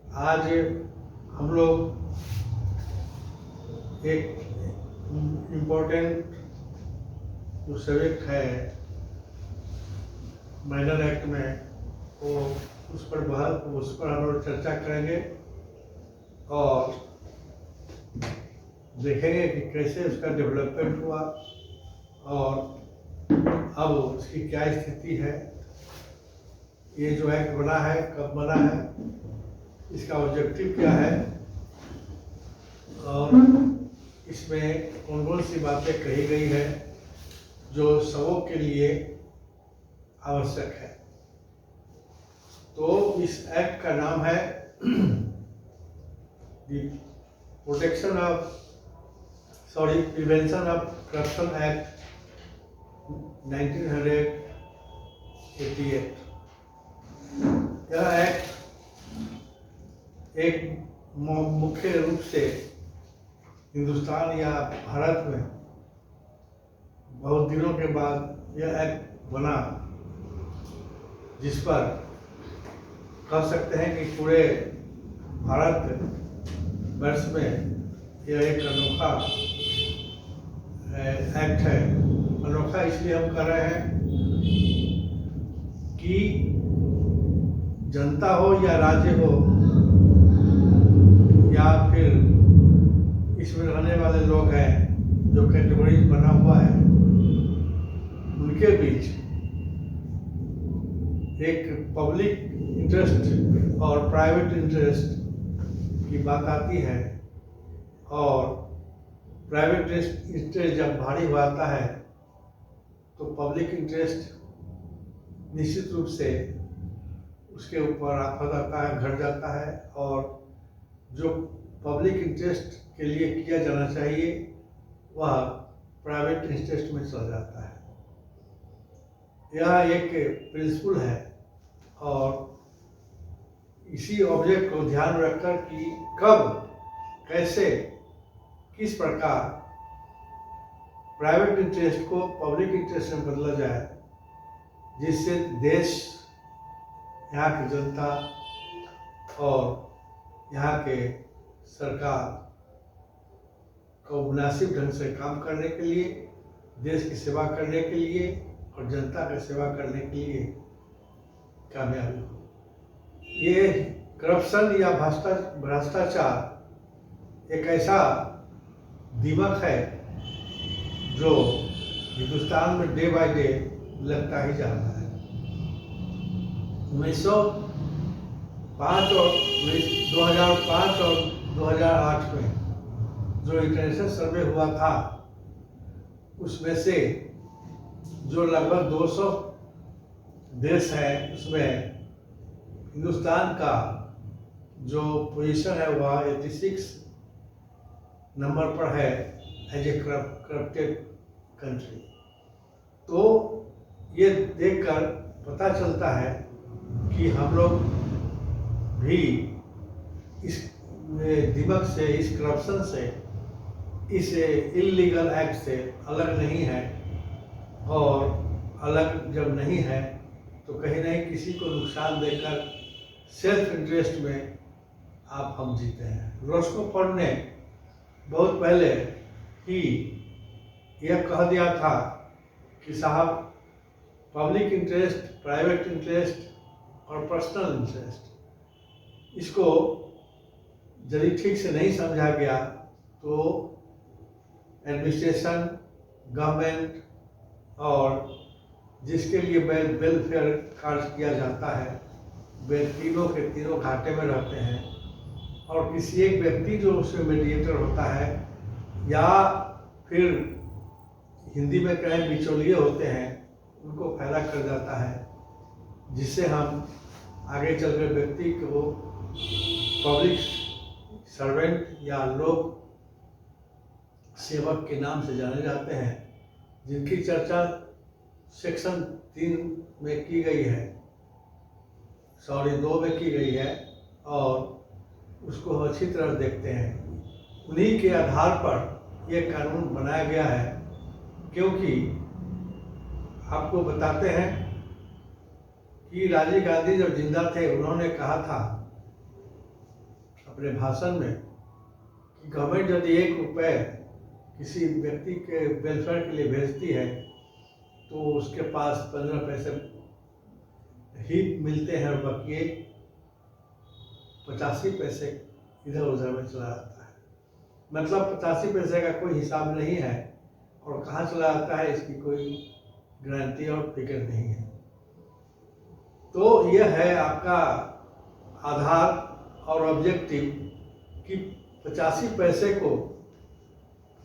आज हम लोग एक इम्पोर्टेंट जो सब्जेक्ट है माइनर एक्ट में, वो उस पर हम लोग चर्चा करेंगे और देखेंगे कि कैसे उसका डेवलपमेंट हुआ और अब उसकी क्या स्थिति है, ये जो एक्ट बना है कब बना है, इसका ऑब्जेक्टिव क्या है और इसमें कौन कौन सी बातें कही गई है जो सबों के लिए आवश्यक है। तो इस एक्ट का नाम है प्रिवेंशन ऑफ करप्शन एक्ट 1988। यह एक्ट एक मुख्य रूप से हिंदुस्तान या भारत में बहुत दिनों के बाद यह एक्ट बना, जिस पर कह सकते हैं कि पूरे भारत वर्ष में यह एक अनोखा एक्ट है। अनोखा इसलिए हम कर रहे हैं कि जनता हो या राज्य हो या फिर इसमें रहने वाले लोग हैं, जो कैटेगरीज बना हुआ है, उनके बीच एक पब्लिक इंटरेस्ट और प्राइवेट इंटरेस्ट की बात आती है और प्राइवेट इंटरेस्ट जब भारी हो आता है तो पब्लिक इंटरेस्ट निश्चित रूप से उसके ऊपर आफत आता है, घट जाता है और जो पब्लिक इंटरेस्ट के लिए किया जाना चाहिए वह प्राइवेट इंटरेस्ट में चला जाता है। यह एक प्रिंसिपल है और इसी ऑब्जेक्ट को ध्यान में रखकर कि कब कैसे किस प्रकार प्राइवेट इंटरेस्ट को पब्लिक इंटरेस्ट में बदला जाए, जिससे देश, यहाँ की जनता और यहाँ के सरकार को मुनासिब ढंग से काम करने के लिए, देश की सेवा करने के लिए और जनता की सेवा करने के लिए कामयाबी हो। ये करप्शन या भ्रष्टाचार एक ऐसा दिमाग है जो हिंदुस्तान में डे बाय डे लगता ही जा रहा है। 2005 और 2008 में जो इंटरनेशनल सर्वे हुआ था, उसमें से जो लगभग 200 देश हैं, उसमें हिंदुस्तान का जो पोजीशन है वह 86 नंबर पर है एज ए करप्टेड कंट्री। तो ये देखकर पता चलता है कि हम लोग भी इस दिमाग से, इस करप्शन से, इस इल्लीगल एक्ट से अलग नहीं है और अलग जब नहीं है तो कहीं नहीं किसी को नुकसान देकर सेल्फ इंटरेस्ट में हम जीते हैं। रोस्कोफोर्ड ने बहुत पहले ही यह कह दिया था कि साहब, पब्लिक इंटरेस्ट, प्राइवेट इंटरेस्ट और पर्सनल इंटरेस्ट, इसको यदि ठीक से नहीं समझा गया तो एडमिनिस्ट्रेशन, गवर्नमेंट और जिसके लिए वेलफेयर कार्य किया जाता है, वे तीनों के तीनों घाटे में रहते हैं और किसी एक व्यक्ति जो उसमें मीडिएटर होता है या फिर हिंदी में कहें बिचौलिए होते हैं, उनको फायदा कर जाता है, जिससे हम आगे चलकर व्यक्ति को पब्लिक सर्वेंट या लोक सेवक के नाम से जाने जाते हैं, जिनकी चर्चा सेक्शन 3 में की गई है, 2 में की गई है और उसको हम अच्छी तरह देखते हैं। उन्हीं के आधार पर यह कानून बनाया गया है, क्योंकि आपको बताते हैं कि राजीव गांधी जब जिंदा थे, उन्होंने कहा था अपने भाषण में कि गवर्नमेंट यदि 1 रुपये किसी व्यक्ति के वेलफेयर के लिए भेजती है तो उसके पास 15 पैसे ही मिलते हैं और बाकी 85 पैसे इधर उधर में चला जाता है। मतलब 85 पैसे का कोई हिसाब नहीं है और कहाँ चला जाता है इसकी कोई गारंटी और फिक्र नहीं है। तो यह है आपका आधार और ऑब्जेक्टिव कि 85 पैसे को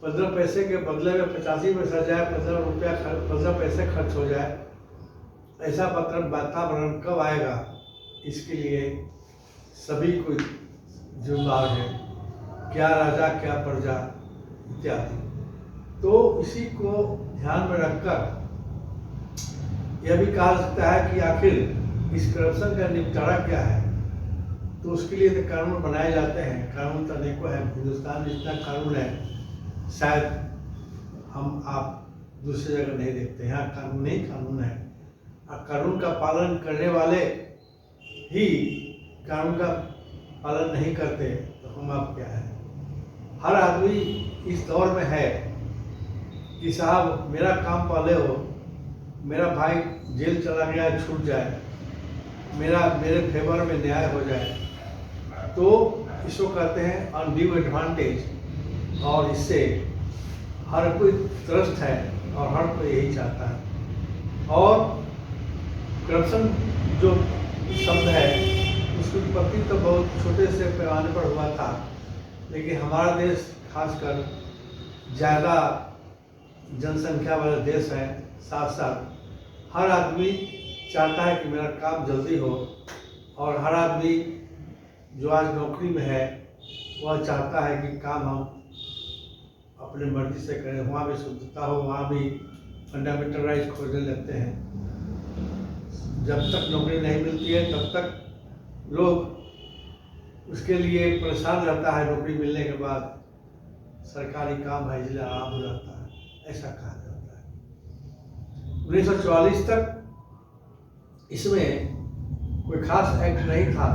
15 पैसे के बदले में 85 पैसा जाए, 15 पैसे खर्च हो जाए, ऐसा वातावरण कब आएगा इसके लिए सभी को जिम्मेदार है, क्या राजा क्या प्रजा इत्यादि। तो इसी को ध्यान में रखकर यह भी कहा सकता है कि आखिर इस करप्शन का निपटारा क्या है। तो उसके लिए तो कानून बनाए जाते हैं, कानून तो अनेकों है। हिंदुस्तान में जितना कानून है शायद हम आप दूसरी जगह नहीं देखते, यहाँ कानून ही कानून है। और कानून का पालन करने वाले ही कानून का पालन नहीं करते तो हम आप क्या है। हर आदमी इस दौर में है कि साहब मेरा काम पहले हो, मेरा भाई जेल चला गया छूट जाए, मेरे फेवर में न्याय हो जाए। तो इसको कहते हैं अनड्यू एडवांटेज, और इससे हर कोई त्रस्त है और हर कोई यही चाहता है। और करप्शन जो शब्द है उसकी उत्पत्ति तो बहुत छोटे से पैमाने पर हुआ था, लेकिन हमारा देश खासकर ज़्यादा जनसंख्या वाला देश है। साथ साथ हर आदमी चाहता है कि मेरा काम जल्दी हो, और हर आदमी जो आज नौकरी में है वह चाहता है कि काम हम अपने मर्जी से करें, वहाँ भी शुद्धता हो, वहाँ भी फंडामेंटल राइट खोजने लगते हैं। जब तक नौकरी नहीं मिलती है तब तक लोग उसके लिए परेशान रहता है, नौकरी मिलने के बाद सरकारी काम है इसलिए आराम हो जाता है, ऐसा कहा जाता है। 1944 तक इसमें कोई खास एक्ट नहीं था,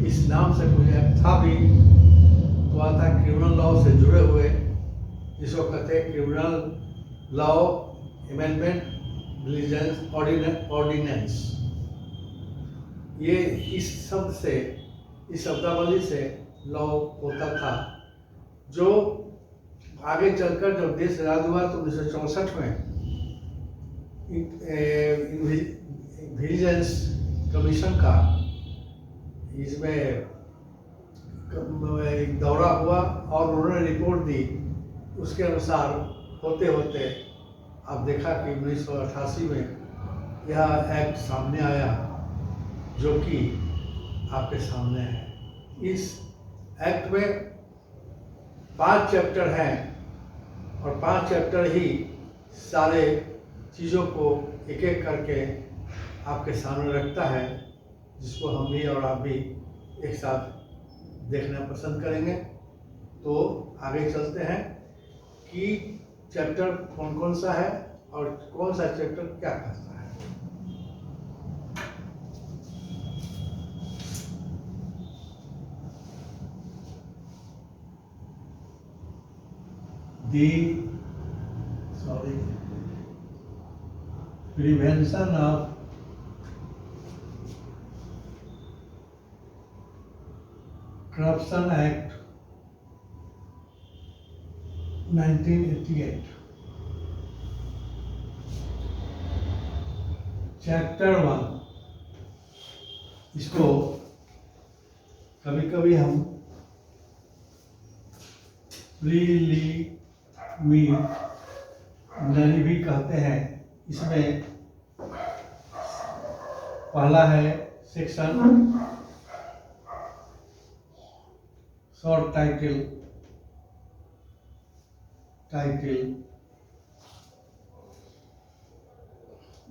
इस नाम से कोई एक्ट था भी तो आता क्रिमिनल लॉ से जुड़े हुए, जिसको कहते हैं क्रिमिनल लॉ अमेंडमेंट ऑर्डिनेंस। ये इस शब्द से, इस शब्दावली से लॉ होता था, जो आगे चलकर जब देश आज़ाद हुआ तो 1964 में विजिलेंस कमीशन का इसमें एक दौरा हुआ और उन्होंने रिपोर्ट दी। उसके अनुसार होते होते अब देखा कि 1988 में यह एक्ट सामने आया जो कि आपके सामने है। इस एक्ट में 5 चैप्टर हैं और 5 चैप्टर ही सारे चीज़ों को एक एक करके आपके सामने रखता है, जिसको हम भी और आप भी एक साथ देखना पसंद करेंगे। तो आगे चलते हैं कि चैप्टर कौन कौन सा है और कौन सा चैप्टर क्या कहता है। Prevention of corruption act 1988, chapter 1। इसको कभी कभी हम प्रीलिमिनरी भी कहते हैं। इसमें पहला है सेक्शन शॉर्ट टाइटल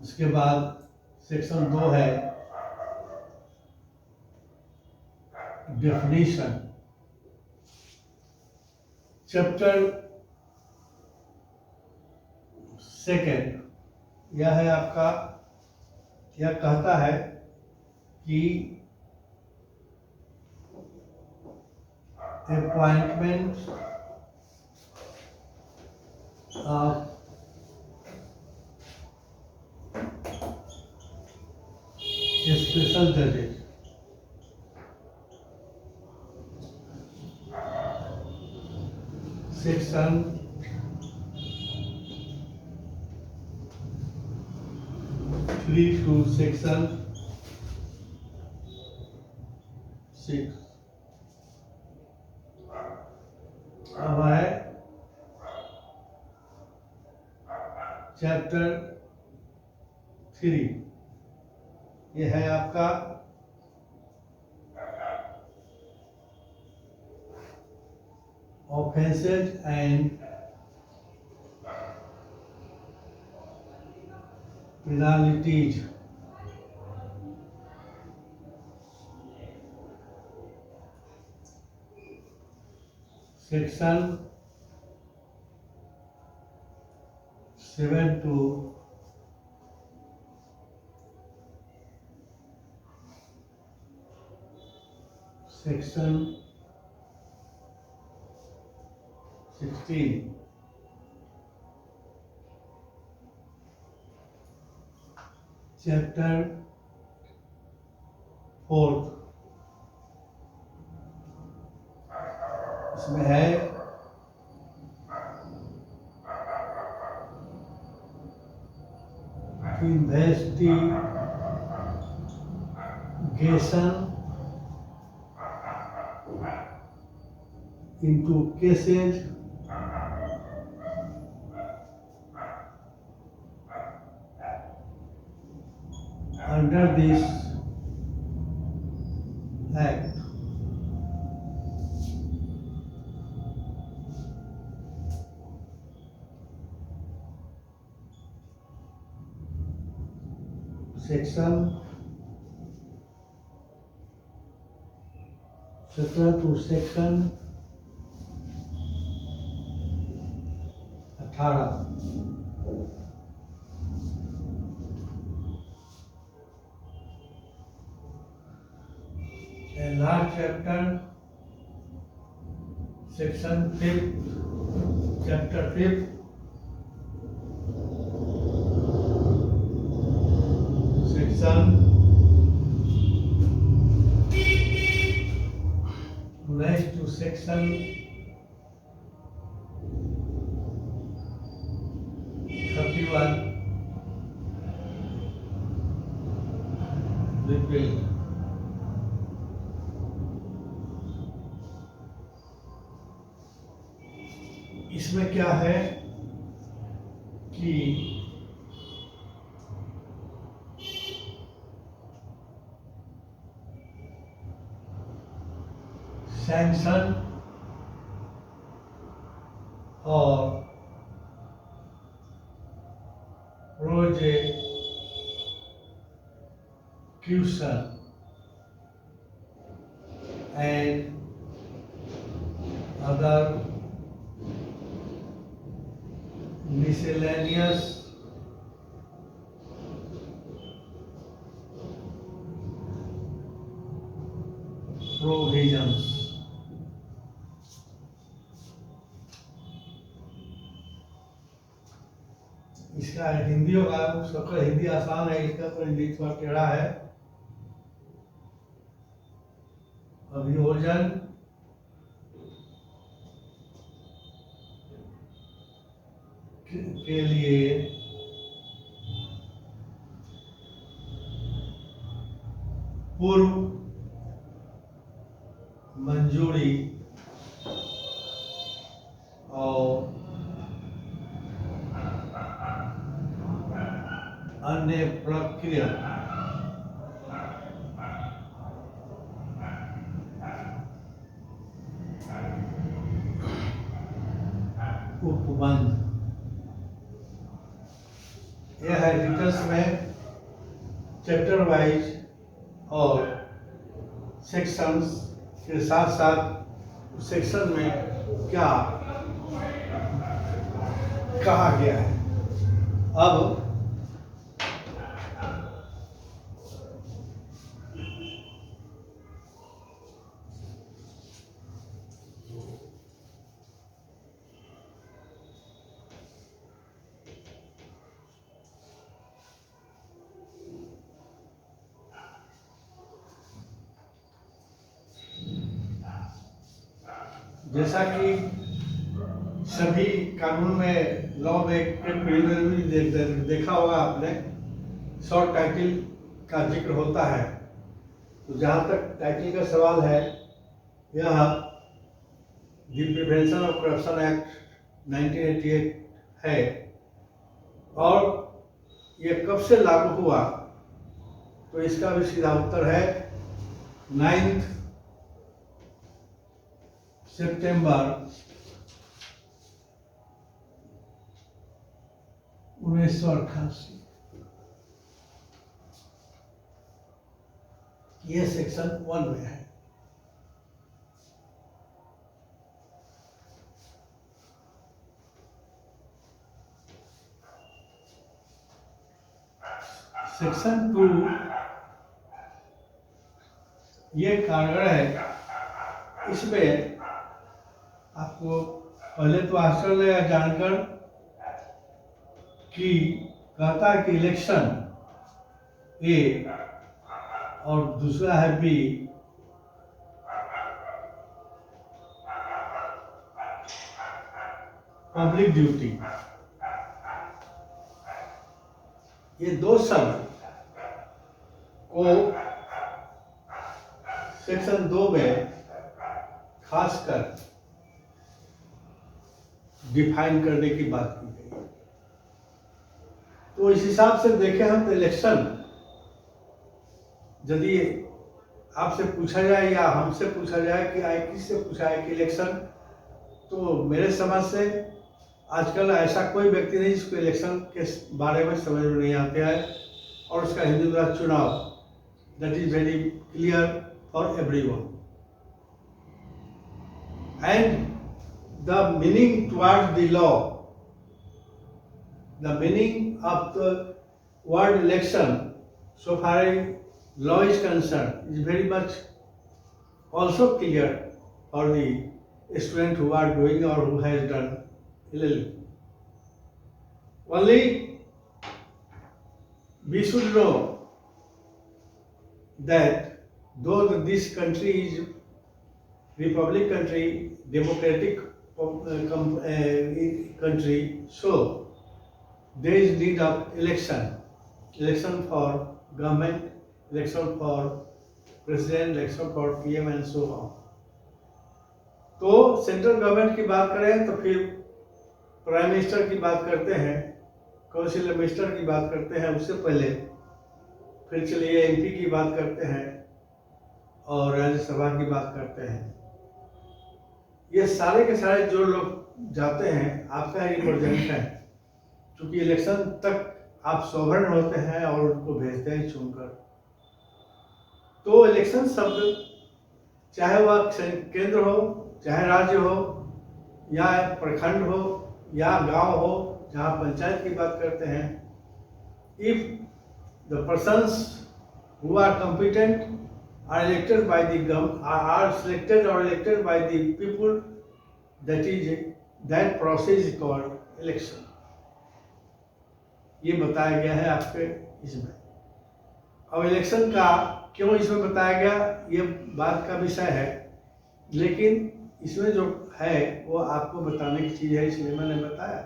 उसके बाद सेक्शन 2 है डेफिनेशन। चैप्टर 2 यह है आपका, यह कहता है कि appointment of special judges. Section 3 to section 6. अब है चैप्टर 3। ये है आपका offences and penalties. Section 7 to section 16। Chapter 4 इसमें है investigation into cases under this act. Section 17 to section 18। And last chapter, section 5, chapter 5, section 9 to section 31 repeat। इसमें क्या है कि सैंक्शन और प्रोजेक्यूशन एंड अदर miscellaneous provisions। इसका हिंदी होगा, सबका हिंदी आसान है, इसका तो हिंदी थोड़ा टेढ़ा है। अभियोजन के लिए पूर्व मंजूरी और अन्य प्रक्रिया उपबंध। यह है डिटेल्स में चैप्टर वाइज और सेक्शंस के साथ साथ सेक्शन में क्या कहा गया है। अब जैसा कि सभी कानून में, लॉ में एक प्रिलिमिनरी देखा होगा आपने, शॉर्ट टाइटल का जिक्र होता है। तो जहाँ तक टाइटल का सवाल है, यह the prevention of corruption act 1988 है, और ये कब से लागू हुआ, तो इसका भी सीधा उत्तर है 9 सितंबर 1988। ये सेक्शन 1 में है। सेक्शन 2 ये कारगर है। इसमें आपको पहले तो आश्चर्य जानकर कि कहता है कि इलेक्शन ए और दूसरा है बी, पब्लिक ड्यूटी। ये दो शब्द को सेक्शन 2 में खासकर डिफाइन करने की बात की गई। तो इस हिसाब से देखें हम तो इलेक्शन, यदि आपसे पूछा जाए या हमसे पूछा जाए कि किससे पूछा है कि इलेक्शन, तो मेरे समझ से आजकल ऐसा कोई व्यक्ति नहीं जिसको इलेक्शन के बारे में समझ में नहीं आते है, और उसका हिंदी में चुनाव, that is very clear for everyone. And the meaning towards the law, the meaning of the word election so far as law is concerned is very much also clear for the student who are doing or who has done LLB. Only we should know that though this country is republic country, democratic country, so there is need of election for government, election for president, election for PM and so on. तो central government की बात करें तो फिर prime minister की बात करते हैं, काउंसिल मिनिस्टर की बात करते हैं, उससे पहले फिर चलिए MP की बात करते हैं और राज्यसभा की बात करते हैं। ये सारे के सारे जो लोग जाते हैं आपका रिप्रेजेंट है, क्योंकि इलेक्शन तक आप सोवरेन होते हैं और उनको भेजते हैं चुनकर। तो इलेक्शन शब्द चाहे वह केंद्र हो, चाहे राज्य हो, या प्रखंड हो, या गांव हो, जहां पंचायत की बात करते हैं, if the persons who are competent are elected by the are selected or elected by the people, that process is called election. ये बताया गया है आपके इसमें। अब इलेक्शन का क्यों इसमें बताया गया, ये बात का विषय है, लेकिन इसमें जो है वो आपको बताने की चीज है, इसलिए मैंने बताया।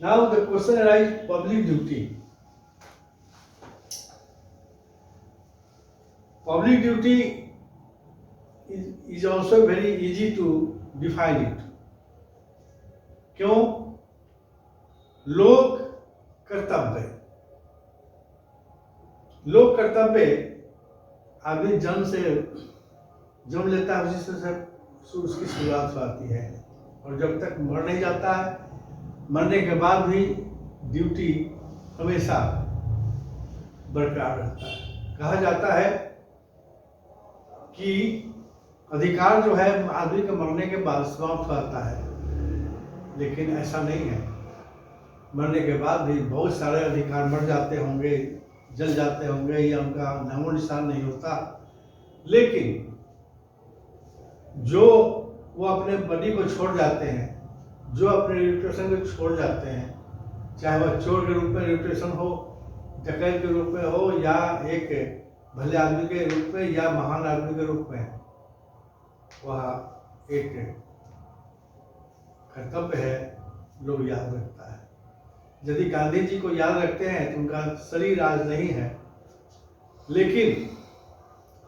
Now the question arise public duty. Public duty is also very easy to define it. क्यों? लोक कर्तव्य। लोक कर्तव्य आदमी जन्म लेता है, उसी से उसकी शुरुआत होती है, और जब तक मर नहीं जाता है, मरने के बाद भी ड्यूटी हमेशा बरकरार रहता है। कहा जाता है कि अधिकार जो है आदमी के मरने के बाद समाप्त होता है, लेकिन ऐसा नहीं है। मरने के बाद भी बहुत सारे अधिकार मर जाते होंगे, जल जाते होंगे, या उनका नामो निशान नहीं होता, लेकिन जो वो अपने बॉडी को छोड़ जाते हैं, जो अपने रेपुटेशन को छोड़ जाते हैं, चाहे वह चोर के रूप में रेपुटेशन हो, डकैत के रूप में हो, या एक भले आदमी के रूप में, या महान आदमी के रूप में, वह एक कर्तव्य है, लोग याद रखता है। यदि गांधी जी को याद रखते हैं तो उनका शरीर आज नहीं है, लेकिन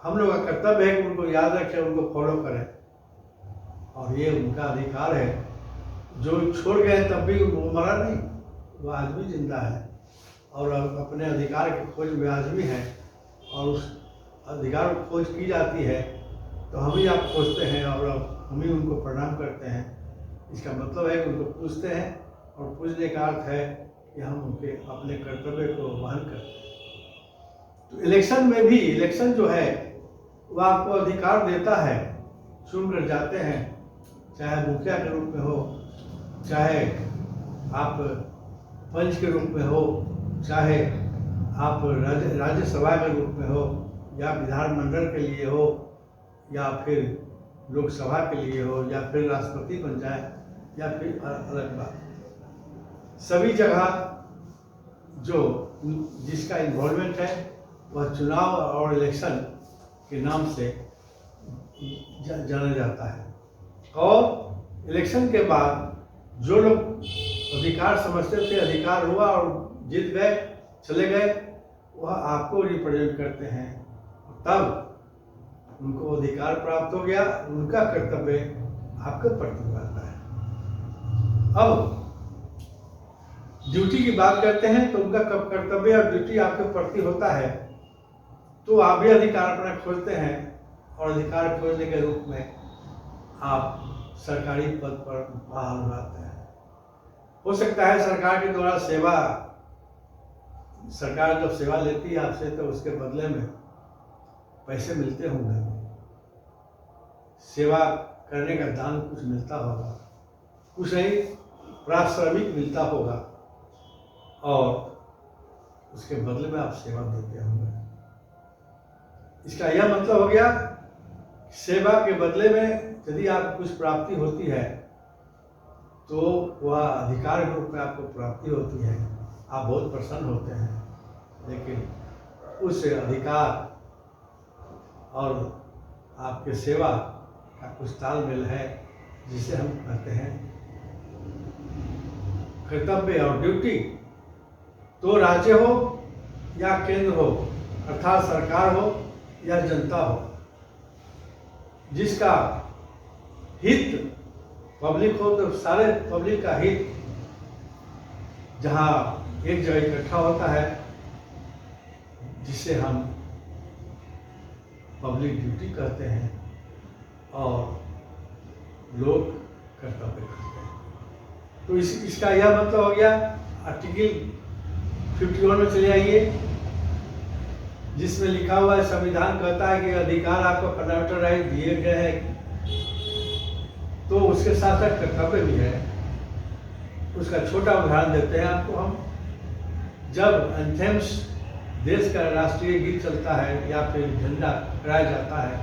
हम लोग का कर्तव्य है कि उनको याद रखें, उनको फॉलो करें, और ये उनका अधिकार है। जो छोड़ गए तब भी वो मरा नहीं, वो आज भी जिंदा है और अपने अधिकार की खोज में आज भी है, और उस अधिकार की खोज की जाती है तो हम ही आप खोजते हैं और हम ही उनको प्रणाम करते हैं। इसका मतलब है कि उनको पूजते हैं, और पूजने का अर्थ है कि हम उनके अपने कर्तव्य को वहन करते हैं। तो इलेक्शन में भी, इलेक्शन जो है वो आपको अधिकार देता है, चुन कर जाते हैं, चाहे मुखिया के रूप में हो, चाहे आप पंच के रूप में हो, चाहे आप राज्यसभा के रूप में हो, या विधानमंडल के लिए हो, या फिर लोकसभा के लिए हो, या फिर राष्ट्रपति बन जाए, या फिर अलग बात। सभी जगह जो जिसका इन्वॉल्वमेंट है वह चुनाव और इलेक्शन के नाम से जाना जाता है। और इलेक्शन के बाद जो लोग अधिकार समझते थे, अधिकार हुआ और जीत गए, चले गए, वह आपको रिप्रेजेंट करते हैं, तब उनको अधिकार प्राप्त हो गया, उनका कर्तव्य आपके प्रति बनता है। अब ड्यूटी की बात करते हैं तो उनका कब कर्तव्य और ड्यूटी आपके प्रति होता है, तो आप भी अधिकार अपना खोजते हैं, और अधिकार खोजने के रूप में आप सरकारी पद पर बहाल हो जाते हैं। हो सकता है सरकार के द्वारा सेवा, सरकार जब सेवा लेती है आपसे तो उसके बदले में पैसे मिलते होंगे, सेवा करने का दान कुछ मिलता होगा, कुछ नहीं पारिश्रमिक मिलता होगा, और उसके बदले में आप सेवा देते होंगे। इसका यह मतलब हो गया, सेवा के बदले में यदि आपको कुछ प्राप्ति होती है तो वह अधिकार के रूप में आपको प्राप्ति होती है, आप बहुत प्रसन्न होते हैं, लेकिन उस अधिकार और आपके सेवा का कुछ तालमेल है, जिसे हम कहते हैं कर्तव्य और ड्यूटी। तो राज्य हो या केंद्र हो, अर्थात सरकार हो या जनता हो, जिसका हित पब्लिक हो, तो सारे पब्लिक का हित जहाँ एक जगह इकट्ठा होता है, जिसे हम पब्लिक ड्यूटी कहते हैं, और लोग कर्तव्य करते हैं। तो इसका यह मतलब हो गया। आर्टिकल 51 में चले आइए, जिसमें लिखा हुआ है, संविधान कहता है कि अधिकार आपको फंडामेंटल राइट दिए गए हैं, तो उसके साथ साथ कर्तव्य भी है। उसका छोटा उदाहरण देते हैं आपको हम। जब एंथेम्स, देश का राष्ट्रीय गीत चलता है, या फिर झंडा फहराया जाता है,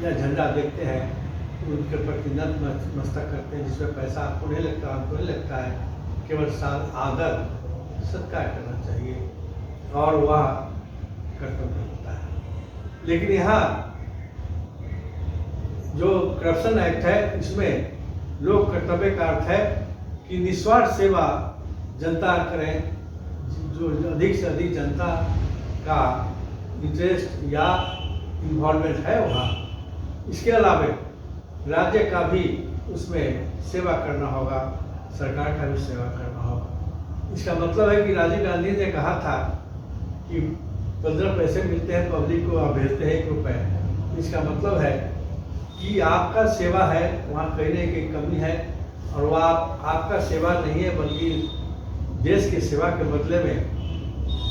या झंडा देखते हैं, तो उनके प्रति नतमस्तक करते हैं, जिसमें पैसा आपको नहीं लगता, हमको नहीं लगता है, केवल आदर सत्कार करना चाहिए, और वह कर्तव्य होता है। लेकिन यहाँ जो करप्शन एक्ट है, इसमें लोक कर्तव्य का अर्थ है कि निस्वार्थ सेवा जनता करें, जो अधिक से अधिक जनता का इंटरेस्ट या इन्वॉल्वमेंट है वहाँ। इसके अलावा राज्य का भी उसमें सेवा करना होगा, सरकार का भी सेवा करना होगा। इसका मतलब है कि राजीव गांधी ने कहा था कि 15 पैसे मिलते हैं पब्लिक को, आप भेजते हैं 1 रुपये। इसका मतलब है कि आपका सेवा है, वहाँ कहीं ना कहीं कमी है, और वह आपका सेवा नहीं है, बल्कि देश की सेवा के बदले में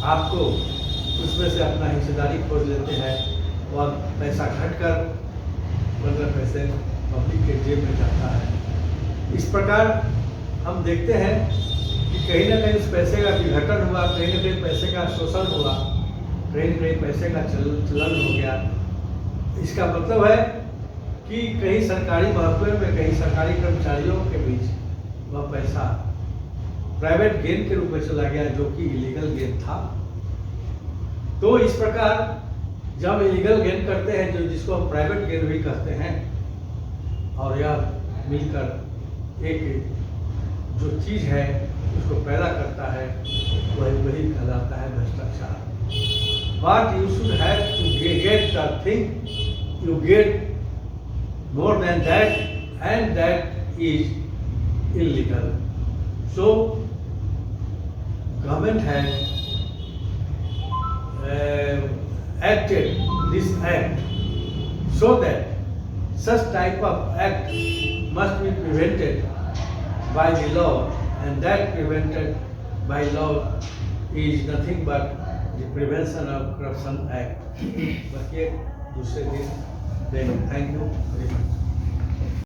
आपको उसमें से अपना हिस्सेदारी खोज लेते हैं, और पैसा घटकर 15 पैसे पब्लिक के जेब में जाता है। इस प्रकार हम देखते हैं कि कहीं ना कहीं उस पैसे का विघटन हुआ, कहीं ना कहीं पैसे का शोषण हुआ, कहीं ना कहीं पैसे का चलन हो गया। इसका मतलब है कि कहीं सरकारी महकमे में, कहीं सरकारी कर्मचारियों के बीच वह पैसा प्राइवेट गेन के रूप में चला गया, जो कि इलीगल गेन था। तो इस प्रकार जब इलीगल गेन करते हैं, जो जिसको हम प्राइवेट गेन भी कहते हैं, और यह मिलकर एक जो चीज़ है उसको पैदा करता है, वही कहलाता है भ्रष्टाचार। But you should have to get the thing, you get more than that, and that is illegal. So government has acted this act so that such type of act must be prevented by the law, and that prevented by law is nothing but the Prevention of Corruption Act. बस ये दूसरे दिन, thank you.